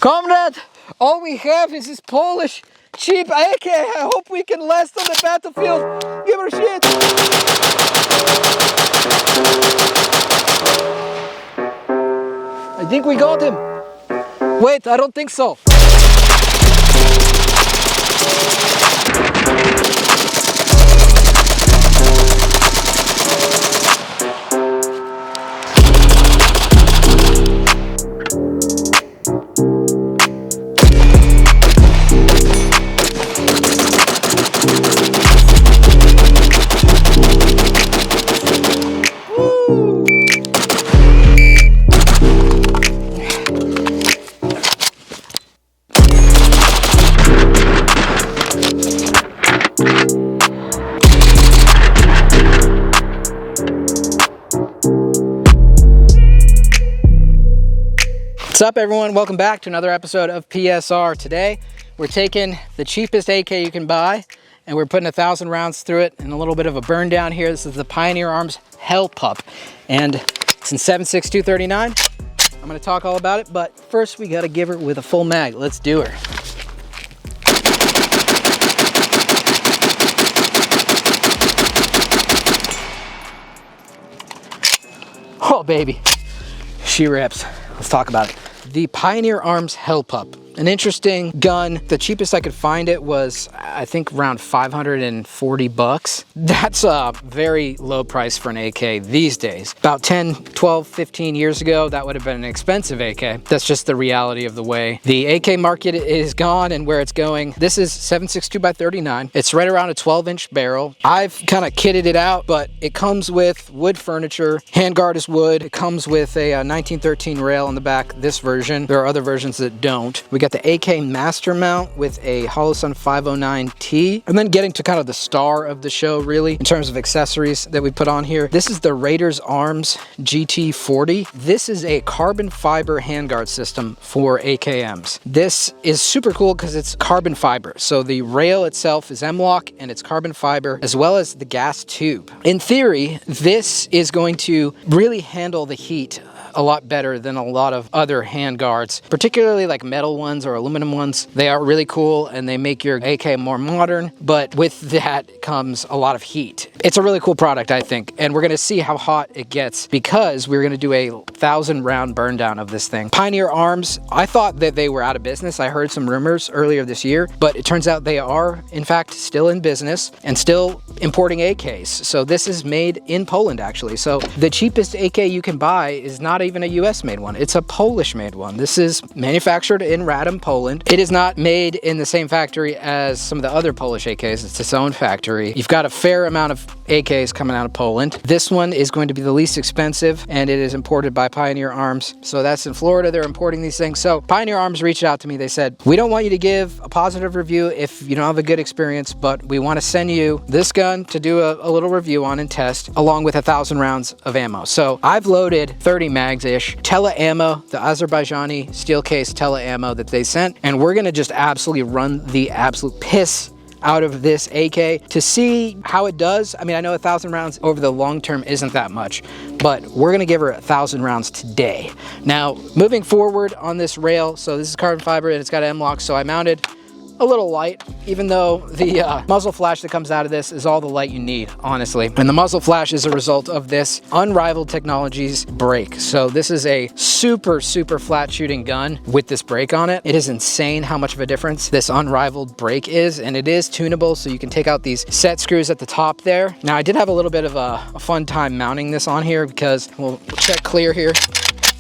Comrade, all we have is this Polish cheap AK. I hope we can last on the battlefield. Give her shit. I think we got him. Wait, I don't think so. What's up, everyone? Welcome back to another episode of PSR. Today we're taking the cheapest AK you can buy and we're putting 1,000 rounds through it and a little bit of a burn down here. This is the Pioneer Arms Hellpup and it's in 7.6239. I'm going to talk all about it, but first we got to give her with a full mag. Let's do her. Oh baby, she rips. Let's talk about it. The Pioneer Arms Hellpup, an interesting gun. The cheapest I could find it was, I think, around 540 bucks. That's a very low price for an AK these days. About 10, 12, 15 years ago, that would have been an expensive AK. That's just the reality of the way the AK market is gone and where it's going. This is 7.62x39. It's right around a 12-inch barrel. I've kind of kitted it out, but it comes with wood furniture. Handguard is wood. It comes with a 1913 rail on the back, this version. There are other versions that don't. We got the AK Master Mount with a Holosun 509T. And then getting to kind of the star of the show, really, in terms of accessories that we put on here. This is the Raiders Arms GT40. This is a carbon fiber handguard system for AKMs. This is super cool because it's carbon fiber. So the rail itself is M-LOK and it's carbon fiber, as well as the gas tube. In theory, this is going to really handle the heat a lot better than a lot of other handguards, particularly like metal ones or aluminum ones. They are really cool and they make your AK more modern, but with that comes a lot of heat. It's a really cool product, I think, and we're going to see how hot it gets because we're going to do a 1,000 round burn down of this thing. Pioneer Arms, I thought that they were out of business. I heard some rumors earlier this year, but it turns out they are, in fact, still in business and still importing AKs. So this is made in Poland, actually. So the cheapest AK you can buy is not even a US made one. It's a Polish made one. This is manufactured in Radom, Poland. It is not made in the same factory as some of the other Polish AKs. It's its own factory. You've got a fair amount of AKs coming out of Poland. This one is going to be the least expensive and it is imported by Pioneer Arms. So that's in Florida. They're importing these things. So Pioneer Arms reached out to me. They said, we don't want you to give a positive review if you don't have a good experience, but we want to send you this gun to do a little review on and test along with 1,000 rounds of ammo. So I've loaded 30 mags-ish. Tele ammo, the Azerbaijani steel case Tele ammo that they sent, and we're gonna just absolutely run the absolute piss out of this AK to see how it does. I mean, I know 1,000 rounds over the long term isn't that much, but we're gonna give her 1,000 rounds today. Now, moving forward on this rail, so this is carbon fiber and it's got M-LOK, so I mounted a little light, even though the muzzle flash that comes out of this is all the light you need, honestly. And the muzzle flash is a result of this Unrivaled Technologies brake. So this is a super, super flat shooting gun with this brake on it. It is insane how much of a difference this Unrivaled brake is, and it is tunable, so you can take out these set screws at the top there. Now, I did have a little bit of a fun time mounting this on here because we'll check clear here.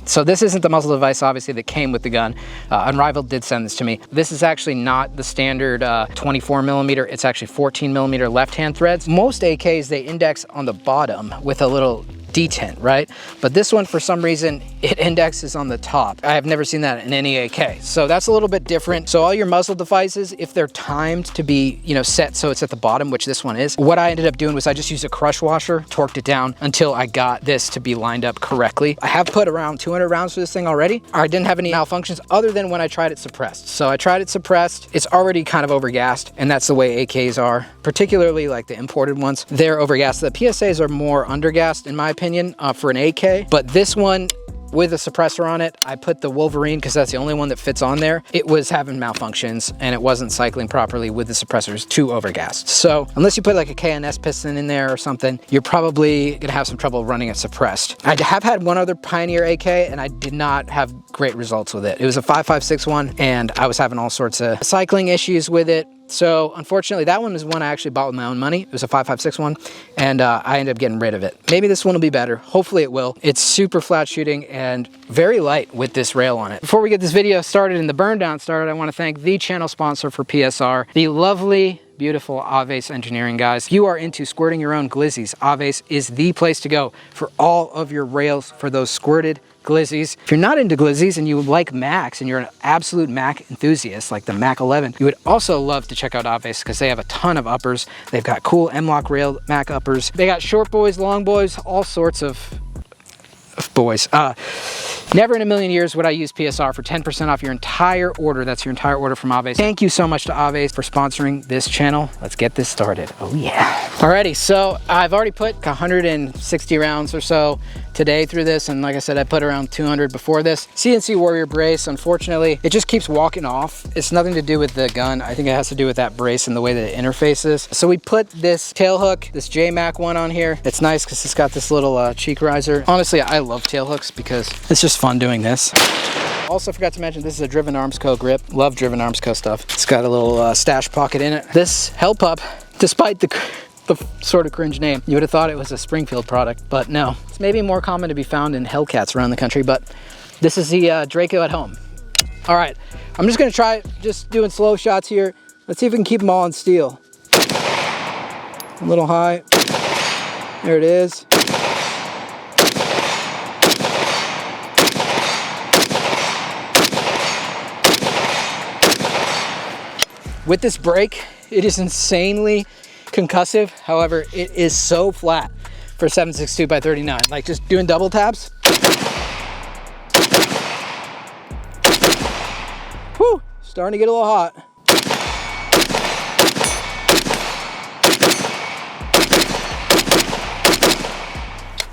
So this isn't the muzzle device, obviously, that came with the gun. Unrivaled did send this to me. This is actually not the standard 24 millimeter. It's actually 14 millimeter left-hand threads. Most AKs, they index on the bottom with a little detent, right? But this one, for some reason, it indexes on the top. I have never seen that in any AK. So that's a little bit different. So all your muzzle devices, if they're timed to be, set so it's at the bottom, which this one is, what I ended up doing was I just used a crush washer, torqued it down until I got this to be lined up correctly. I have put around 200 rounds for this thing already. I didn't have any malfunctions other than when I tried it suppressed. So I tried it suppressed. It's already kind of overgassed, and that's the way AKs are, particularly like the imported ones. They're overgassed. The PSAs are more undergassed, in my opinion, for an AK, but this one with a suppressor on it. I put the Wolverine because that's the only one that fits on there. It was having malfunctions and it wasn't cycling properly with the suppressors, too overgassed. So unless you put like a KNS piston in there or something, you're probably gonna have some trouble running it suppressed. I have had one other Pioneer AK and I did not have great results with it. It was a 5561 and I was having all sorts of cycling issues with it. So unfortunately, that one is one I actually bought with my own money. It was a 5561 and I ended up getting rid of it. Maybe this one will be better. Hopefully it will. It's super flat shooting and very light with this rail on it. Before we get this video started and the burn down started, I want to thank the channel sponsor for PSR, the lovely, beautiful Aves Engineering guys. If you are into squirting your own glizzies, Aves is the place to go for all of your rails for those squirted glizzies. If you're not into glizzies and you like Macs and you're an absolute Mac enthusiast like the Mac 11, you would also love to check out Aves because they have a ton of uppers. They've got cool M-Lock rail Mac uppers. They got short boys, long boys, all sorts of boys. Never in a million years would I use PSR for 10% off your entire order. That's your entire order from Aves. Thank you so much to Aves for sponsoring this channel. Let's get this started. Oh yeah. Alrighty, so I've already put 160 rounds or so today through this, and like I said, I put around 200 before this. CNC Warrior brace, unfortunately, it just keeps walking off. It's nothing to do with the gun. I think it has to do with that brace and the way that it interfaces. So we put this tail hook, this JMac one on here. It's nice because it's got this little cheek riser. Honestly, I love tail hooks because it's just fun doing this. Also forgot to mention, this is a Driven Arms Co. grip. Love Driven Arms Co. stuff. It's got a little stash pocket in it. This Hellpup, despite the sort of cringe name, you would have thought it was a Springfield product, but no. It's maybe more common to be found in Hellcats around the country, but this is the Draco at home. All right, I'm just gonna try just doing slow shots here. Let's see if we can keep them all on steel. A little high. There it is. With this brake, it is insanely concussive. However, it is so flat for 7.62 by 39. Like just doing double taps. Whew, starting to get a little hot.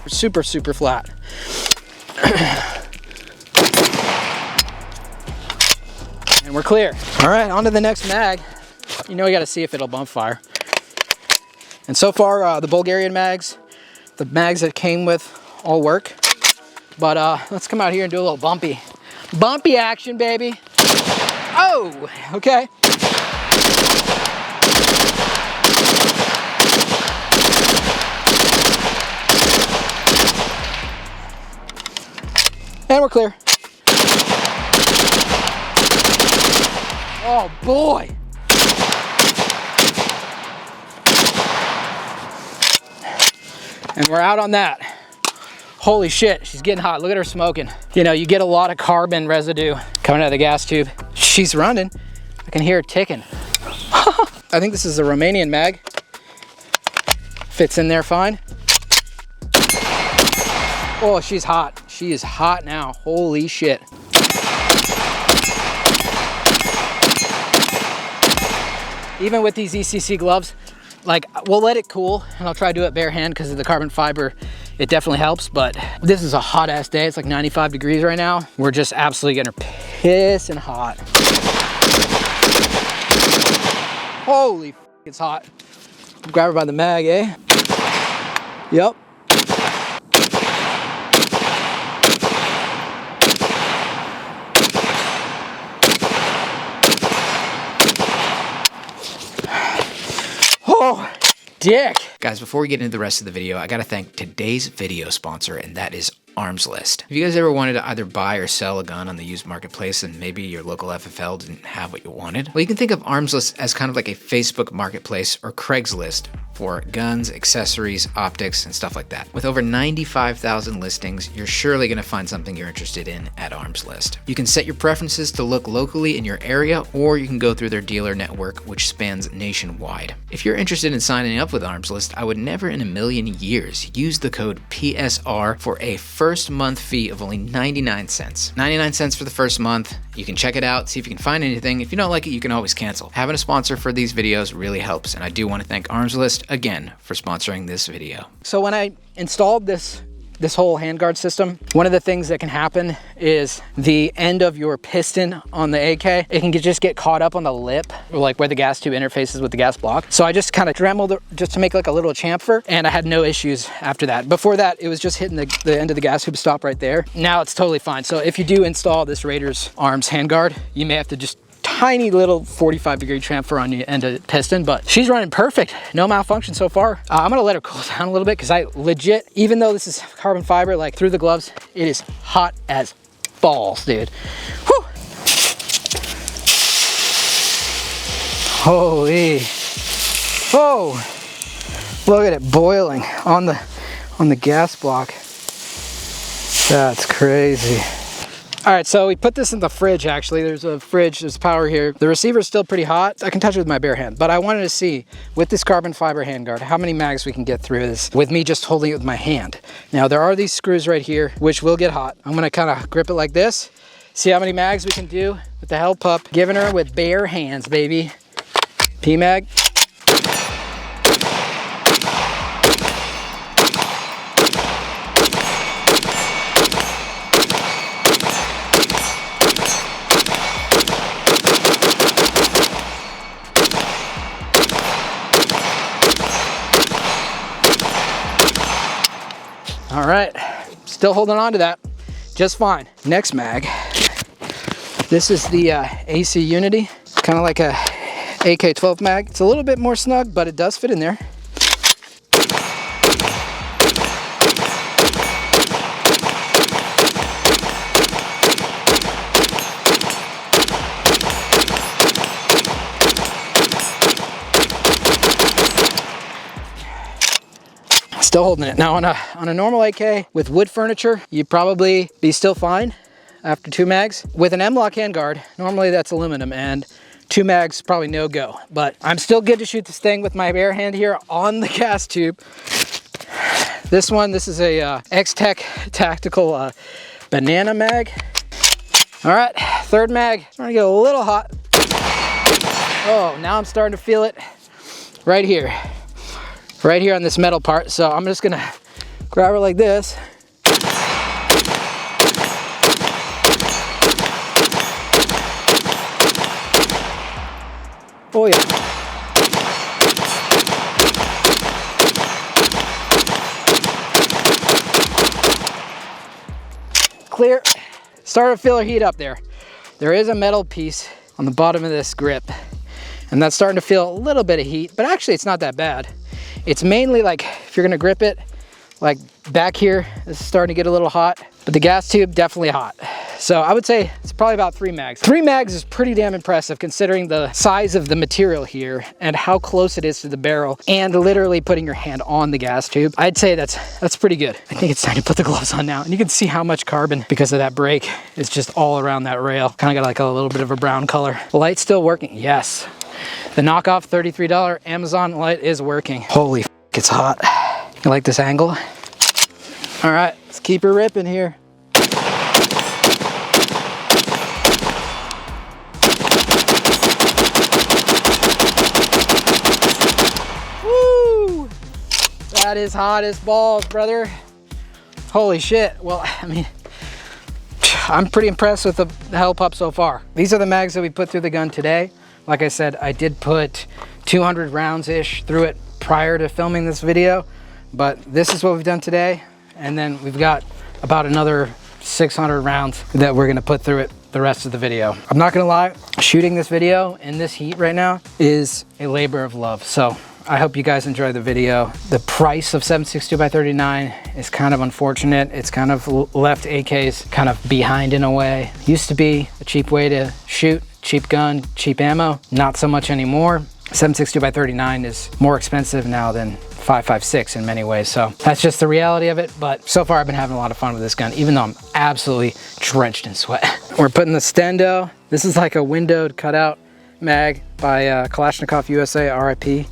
Super, super flat. And we're clear. All right, on to the next mag. You know, you gotta see if it'll bump fire. And so far, the Bulgarian mags, the mags that came with, all work. But let's come out here and do a little bumpy action, baby. Oh, okay. And we're clear. Oh boy. And we're out on that. Holy shit, she's getting hot. Look at her smoking. You know, you get a lot of carbon residue coming out of the gas tube. She's running. I can hear it ticking. I think this is a Romanian mag. Fits in there fine. Oh, she's hot. She is hot now. Holy shit. Even with these ECC gloves, like, we'll let it cool and I'll try to do it bare hand because of the carbon fiber. It definitely helps, but this is a hot ass day. It's like 95 degrees right now. We're just absolutely getting her pissing hot. Holy f, it's hot. Grab her by the mag, eh? Yep. Oh, dick. Guys, before we get into the rest of the video, I gotta thank today's video sponsor, and that is Arms List. Have you guys ever wanted to either buy or sell a gun on the used marketplace and maybe your local FFL didn't have what you wanted? Well, you can think of Arms List as kind of like a Facebook marketplace or Craigslist for guns, accessories, optics, and stuff like that. With over 95,000 listings, you're surely gonna find something you're interested in at Arms List. You can set your preferences to look locally in your area, or you can go through their dealer network, which spans nationwide. If you're interested in signing up with Arms List, I would never in a million years use the code PSR for a first month fee of only 99 cents. 99 cents for the first month. You can check it out, see if you can find anything. If you don't like it, you can always cancel. Having a sponsor for these videos really helps, and I do want to thank Arms List again for sponsoring this video. So when I installed this this whole handguard system, one of the things that can happen is the end of your piston on the AK, it can just get caught up on the lip, or like where the gas tube interfaces with the gas block. So I just kind of dremeled it just to make like a little chamfer, and I had no issues after that. Before that, it was just hitting the end of the gas tube stop right there. Now it's totally fine. So if you do install this Raiders Arms handguard, you may have to just tiny little 45-degree chamfer on the end of the piston, but she's running perfect. No malfunction so far. I'm gonna let her cool down a little bit because I legit, even though this is carbon fiber, like through the gloves, it is hot as balls, dude. Whew. Holy. Oh, look at it boiling on the gas block. That's crazy. All right, so we put this in the fridge, actually. There's a fridge, there's power here. The receiver's still pretty hot. I can touch it with my bare hand, but I wanted to see, with this carbon fiber handguard, how many mags we can get through this with me just holding it with my hand. Now, there are these screws right here, which will get hot. I'm gonna kind of grip it like this, see how many mags we can do with the Hellpup. Giving her with bare hands, baby. P-mag. All right, still holding on to that, just fine. Next mag, this is the AC Unity, kind of like a AK-12 mag. It's a little bit more snug, but it does fit in there. Still holding it. Now on a normal AK with wood furniture, you'd probably be still fine after 2 mags. With an M-LOK handguard, normally that's aluminum, and 2 mags probably no go. But I'm still good to shoot this thing with my bare hand here on the gas tube. This is a X-Tech tactical banana mag. All right, 3rd mag, starting to get a little hot. Oh, now I'm starting to feel it right here. Right here on this metal part. So I'm just gonna grab her like this. Oh yeah. Clear. Start to feel her heat up there. There is a metal piece on the bottom of this grip, and that's starting to feel a little bit of heat, but actually it's not that bad. It's mainly like, if you're gonna grip it, like back here, this is starting to get a little hot, but the gas tube, definitely hot. So I would say it's probably about 3 mags. 3 mags is pretty damn impressive considering the size of the material here and how close it is to the barrel and literally putting your hand on the gas tube. I'd say that's pretty good. I think it's time to put the gloves on now. And you can see how much carbon, because of that brake, is just all around that rail. Kind of got like a little bit of a brown color. The light's still working, yes. The knockoff $33 Amazon light is working. Holy f, it's hot. You like this angle? All right, let's keep her ripping here. Woo! That is hot as balls, brother. Holy shit. Well, I mean, I'm pretty impressed with the Hellpup so far. These are the mags that we put through the gun today. Like I said, I did put 200 rounds-ish through it prior to filming this video, but this is what we've done today. And then we've got about another 600 rounds that we're gonna put through it the rest of the video. I'm not gonna lie, shooting this video in this heat right now is a labor of love. So I hope you guys enjoy the video. The price of 7.62x39 is kind of unfortunate. It's kind of left AKs kind of behind in a way. Used to be a cheap way to shoot, cheap gun, cheap ammo. Not so much anymore. 7.62x39 is more expensive now than 5.56 in many ways. So that's just the reality of it. But so far I've been having a lot of fun with this gun, even though I'm absolutely drenched in sweat. We're putting the Stendo. This is like a windowed cutout mag by Kalashnikov USA, RIP.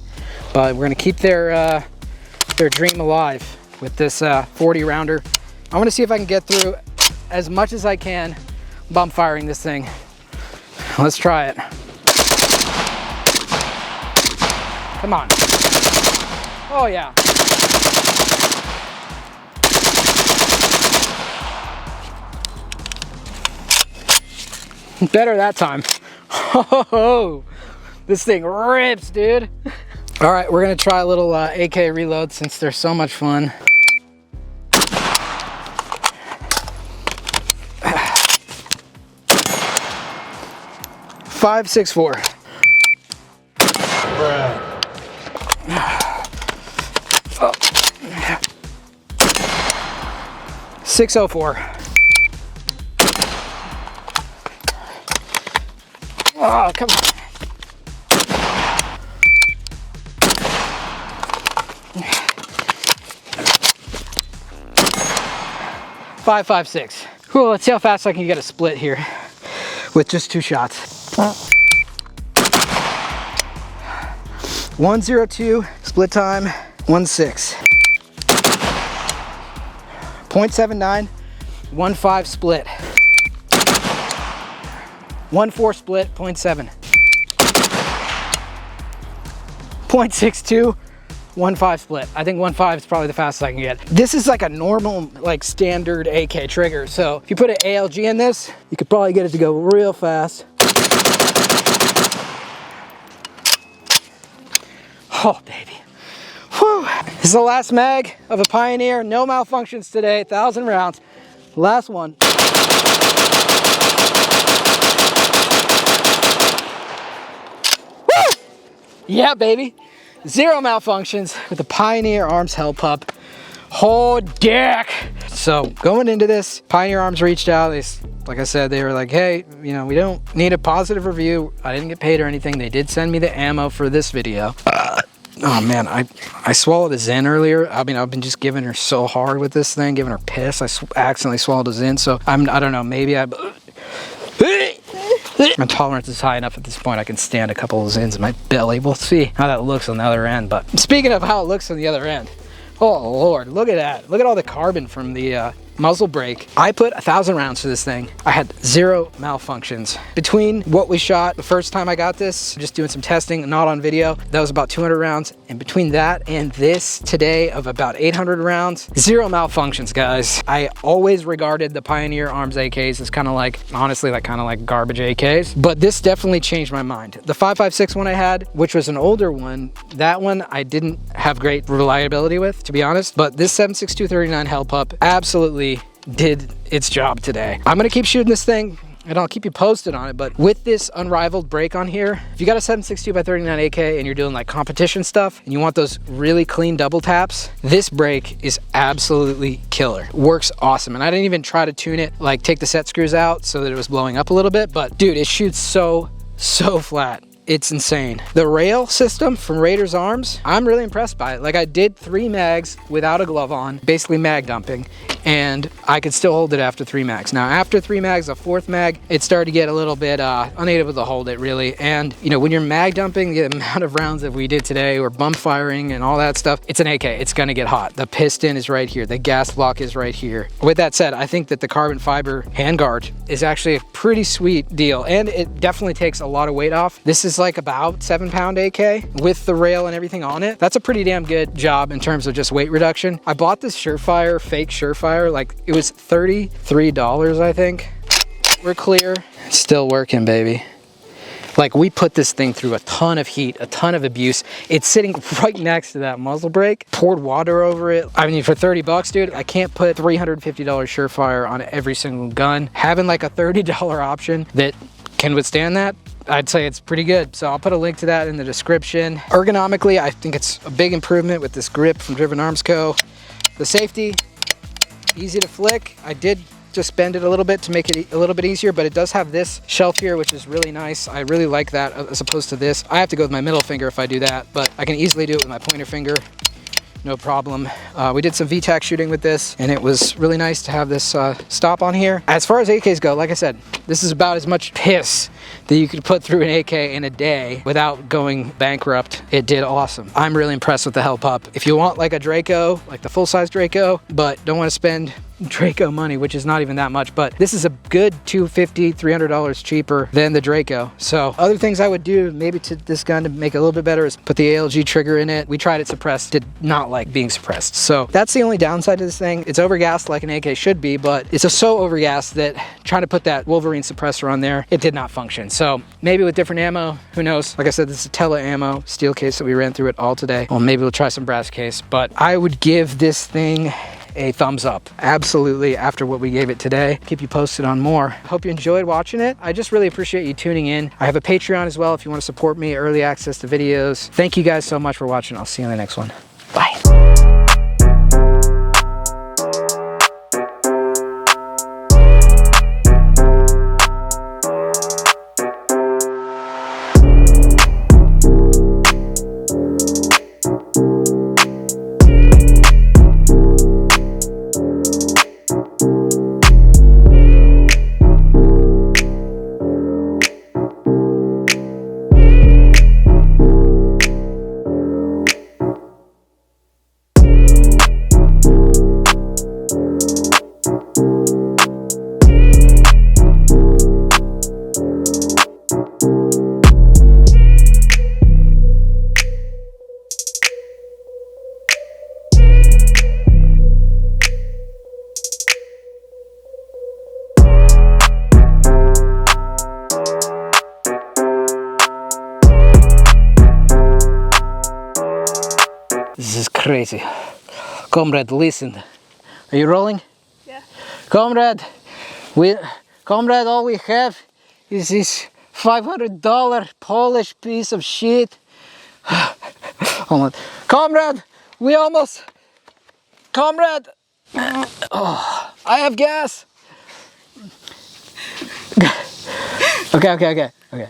But we're gonna keep their dream alive with this 40 rounder. I wanna see if I can get through as much as I can bump firing this thing. Let's try it. Come on. Oh yeah. Better that time. Oh, this thing rips, dude. All right, we're gonna try a little AK reload since they're so much fun. .564. Oh. 604. Oh, come on. 556. Cool, let's see how fast I can get a split here with just 2 shots. 102, split time, 16. 0.79, 1.5 split. 1.4 split, 0.7. 0.62, 1.5 split. I think 1.5 is probably the fastest I can get. This is like a normal, like standard AK trigger. So if you put an ALG in this, you could probably get it to go real fast. Oh, baby. Whew. This is the last mag of a Pioneer. No malfunctions today, 1,000 rounds. Last one. Woo! Yeah, baby. 0 malfunctions with the Pioneer Arms Hellpup. Oh, dick. So going into this, Pioneer Arms reached out. Like I said, they were like, hey, you know, we don't need a positive review. I didn't get paid or anything. They did send me the ammo for this video. Oh man, I swallowed a Zen earlier. I mean, I've been just giving her so hard with this thing, giving her piss. I accidentally swallowed a Zen, so I don't know, maybe my tolerance is high enough at this point I can stand a couple of Zens in my belly. We'll see how that looks on the other end. But speaking of how it looks on the other end, oh Lord, look at that. Look at all the carbon from the muzzle brake. I put 1,000 rounds to this thing. I had 0 malfunctions. Between what we shot the first time I got this, just doing some testing, not on video, that was about 200 rounds. And between that and this today of about 800 rounds, 0 malfunctions, guys. I always regarded the Pioneer Arms AKs as kind of like, honestly, like kind of like garbage AKs. But this definitely changed my mind. The 5.56 one I had, which was an older one, that one I didn't have great reliability with, to be honest. But this 7.6239 Hellpup absolutely did its job today. I'm gonna keep shooting this thing and I'll keep you posted on it, but with this unrivaled brake on here, if you got a 7.62x39 AK and you're doing like competition stuff and you want those really clean double taps, this brake is absolutely killer. Works awesome. And I didn't even try to tune it, like take the set screws out so that it was blowing up a little bit, but dude, it shoots so flat. It's insane. The rail system from Raiders Arms, I'm really impressed by it. Like I did 3 mags without a glove on, basically mag dumping, and I could still hold it after 3 mags. Now after 3 mags, a 4th mag, it started to get a little bit unable to hold it really. And you know, when you're mag dumping, the amount of rounds that we did today, or bump firing and all that stuff, it's an AK, it's gonna get hot. The piston is right here, the gas block is right here. With that said, I think that the carbon fiber handguard is actually a pretty sweet deal, and it definitely takes a lot of weight off. This is like about 7-pound AK with the rail and everything on it. That's a pretty damn good job in terms of just weight reduction. I bought this Surefire, fake Surefire, like it was $33, I think. We're clear. It's still working, baby. Like we put this thing through a ton of heat, a ton of abuse. It's sitting right next to that muzzle brake. Poured water over it. I mean, for 30 bucks, dude, I can't put $350 Surefire on every single gun. Having like a $30 option that can withstand that, I'd say it's pretty good. So I'll put a link to that in the description. Ergonomically, I think it's a big improvement with this grip from Driven Arms Co. The safety, easy to flick. I did just bend it a little bit to make it a little bit easier, but it does have this shelf here, which is really nice. I really like that as opposed to this. I have to go with my middle finger if I do that, but I can easily do it with my pointer finger. No problem. We did some VTAC shooting with this, and it was really nice to have this stop on here. As far as AKs go, like I said, this is about as much piss that you could put through an AK in a day without going bankrupt, it did awesome. I'm really impressed with the Hellpup. If you want like a Draco, like the full-size Draco, but don't want to spend Draco money, which is not even that much, but this is a good $250, $300 cheaper than the Draco. So other things I would do maybe to this gun to make it a little bit better is put the ALG trigger in it. We tried it suppressed, did not like being suppressed. So that's the only downside to this thing. It's overgassed like an AK should be, but it's so overgassed that trying to put that Wolverine suppressor on there, it did not function. So maybe with different ammo, who knows? Like I said, this is Tele ammo, steel case that we ran through it all today. Well, maybe we'll try some brass case, but I would give this thing a thumbs up, absolutely, after what we gave it today. Keep you posted on more. Hope you enjoyed watching it. I just really appreciate you tuning in. I have a Patreon as well if you want to support me, early access to videos. Thank you guys so much for watching. I'll see you in the next one. Bye. This is crazy. Comrade, listen. Are you rolling? Yeah. Comrade, all we have is this $500 Polish piece of shit. Hold on. Comrade, Comrade! Oh, I have gas! Okay.